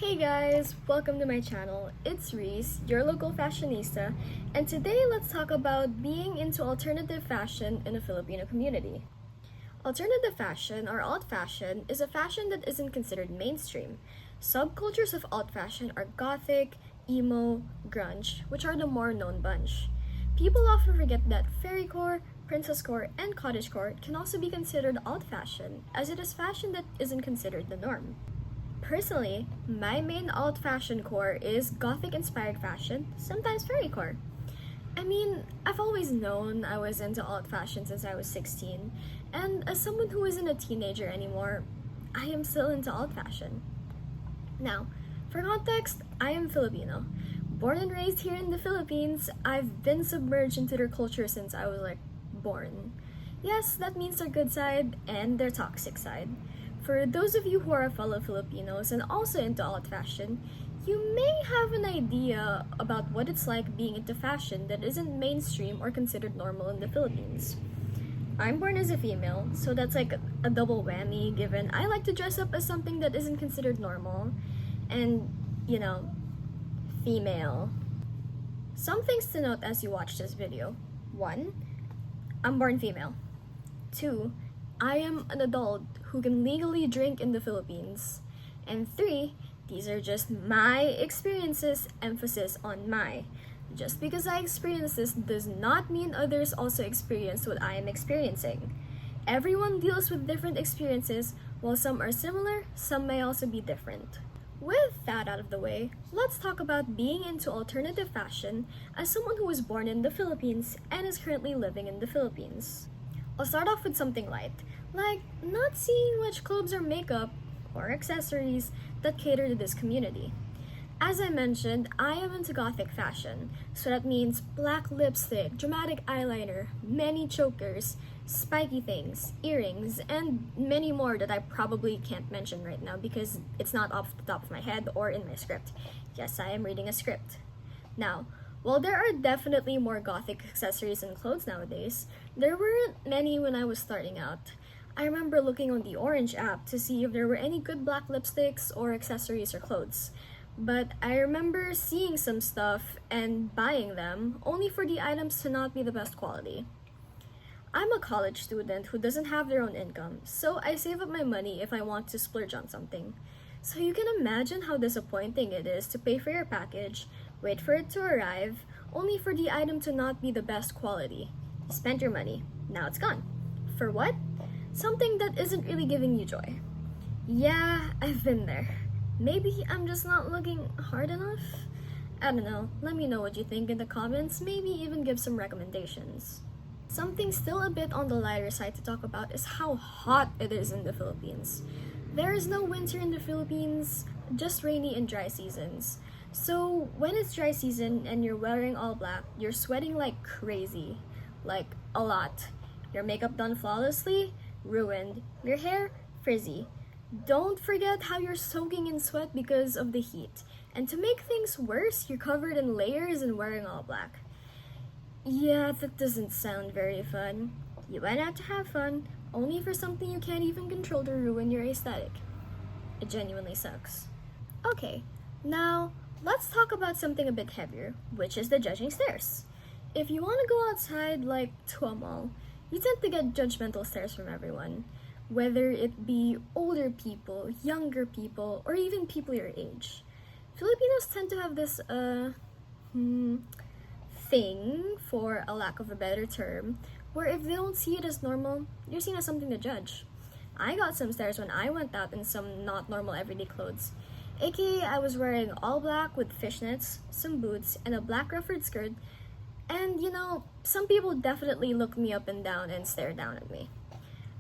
Hey guys, welcome to my channel. It's Rysse, your local fashionista, and today let's talk about being into alternative fashion in the Filipino community. Alternative fashion or alt fashion is a fashion that isn't considered mainstream. Subcultures of alt fashion are gothic, emo, grunge, which are the more known bunch. People often forget that fairycore, princesscore, and cottagecore can also be considered alt fashion, as it is fashion that isn't considered the norm. Personally, my main alt fashion core is gothic inspired fashion, sometimes fairycore. I've always known I was into alt fashion since I was 16, and as someone who isn't a teenager anymore, I am still into alt fashion. Now, for context, I am Filipino. Born and raised here in the Philippines, I've been submerged into their culture since I was born. Yes, that means their good side and their toxic side. For those of you who are fellow Filipinos and also into alt fashion, you may have an idea about what it's like being into fashion that isn't mainstream or considered normal in the Philippines. I'm born as a female, so that's like a double whammy given I like to dress up as something that isn't considered normal and, female. Some things to note as you watch this video. 1. I'm born female. 2. I am an adult who can legally drink in the Philippines. And 3, these are just my experiences, emphasis on my. Just because I experience this does not mean others also experience what I am experiencing. Everyone deals with different experiences, while some are similar, some may also be different. With that out of the way, let's talk about being into alternative fashion as someone who was born in the Philippines and is currently living in the Philippines. I'll start off with something light, like not seeing much clothes or makeup or accessories that cater to this community. As I mentioned, I am into gothic fashion, so that means black lipstick, dramatic eyeliner, many chokers, spiky things, earrings, and many more that I probably can't mention right now because it's not off the top of my head or in my script. Yes, I am reading a script. Now, while there are definitely more gothic accessories and clothes nowadays, there weren't many when I was starting out. I remember looking on the Orange app to see if there were any good black lipsticks or accessories or clothes. But I remember seeing some stuff and buying them, only for the items to not be the best quality. I'm a college student who doesn't have their own income, so I save up my money if I want to splurge on something. So you can imagine how disappointing it is to pay for your package, wait for it to arrive, only for the item to not be the best quality. You spent your money, now it's gone. For what? Something that isn't really giving you joy. Yeah, I've been there. Maybe I'm just not looking hard enough? I don't know, let me know what you think in the comments, maybe even give some recommendations. Something still a bit on the lighter side to talk about is how hot it is in the Philippines. There is no winter in the Philippines, just rainy and dry seasons. So when it's dry season and you're wearing all black, you're sweating like crazy. Like a lot. Your makeup done flawlessly? Ruined. Your hair? Frizzy. Don't forget how you're soaking in sweat because of the heat. And to make things worse, you're covered in layers and wearing all black. Yeah, that doesn't sound very fun. You went out to have fun, only for something you can't even control to ruin your aesthetic. It genuinely sucks. Okay, now let's talk about something a bit heavier, which is the judging stares. If you want to go outside, like to a mall, you tend to get judgmental stares from everyone. Whether it be older people, younger people, or even people your age. Filipinos tend to have this, thing, for a lack of a better term, where if they don't see it as normal, you're seen as something to judge. I got some stares when I went out in some not normal everyday clothes. AKA, I was wearing all black with fishnets, some boots, and a black ruffled skirt, and some people definitely looked me up and down and stared down at me.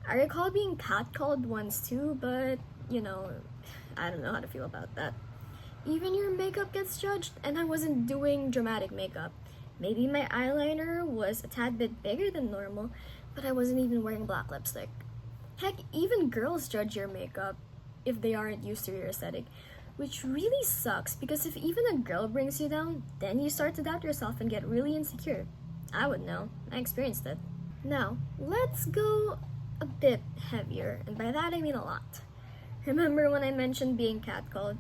I recall being catcalled once too, but, I don't know how to feel about that. Even your makeup gets judged, and I wasn't doing dramatic makeup. Maybe my eyeliner was a tad bit bigger than normal, but I wasn't even wearing black lipstick. Heck, even girls judge your makeup if they aren't used to your aesthetic, which really sucks because if even a girl brings you down, then you start to doubt yourself and get really insecure. I would know. I experienced it. Now, let's go a bit heavier, and by that I mean a lot. Remember when I mentioned being catcalled?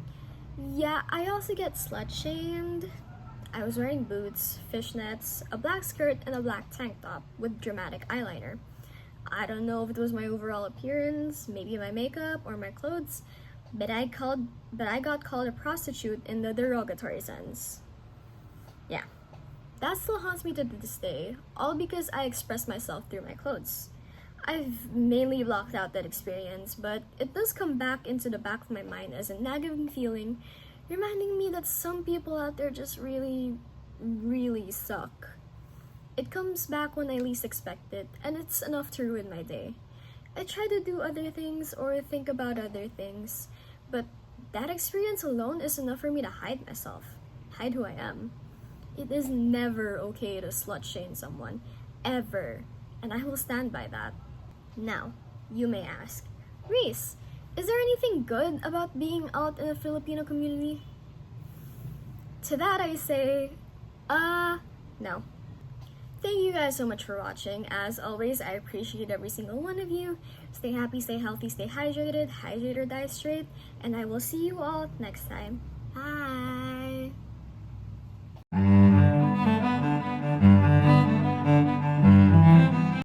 Yeah, I also get slut shamed. I was wearing boots, fishnets, a black skirt, and a black tank top with dramatic eyeliner. I don't know if it was my overall appearance, maybe my makeup or my clothes, but I got called a prostitute in the derogatory sense. Yeah. That still haunts me to this day, all because I expressed myself through my clothes. I've mainly blocked out that experience, but it does come back into the back of my mind as a nagging feeling, reminding me that some people out there just really, really suck. It comes back when I least expect it, and it's enough to ruin my day. I try to do other things or think about other things, but that experience alone is enough for me to hide myself, hide who I am. It is never okay to slut shame someone, ever, and I will stand by that. Now, you may ask, Rysse, is there anything good about being out in the Filipino community? To that I say, no. Thank you guys so much for watching. As always, I appreciate every single one of you. Stay happy, stay healthy, stay hydrated, hydrate or die straight, and I will see you all next time.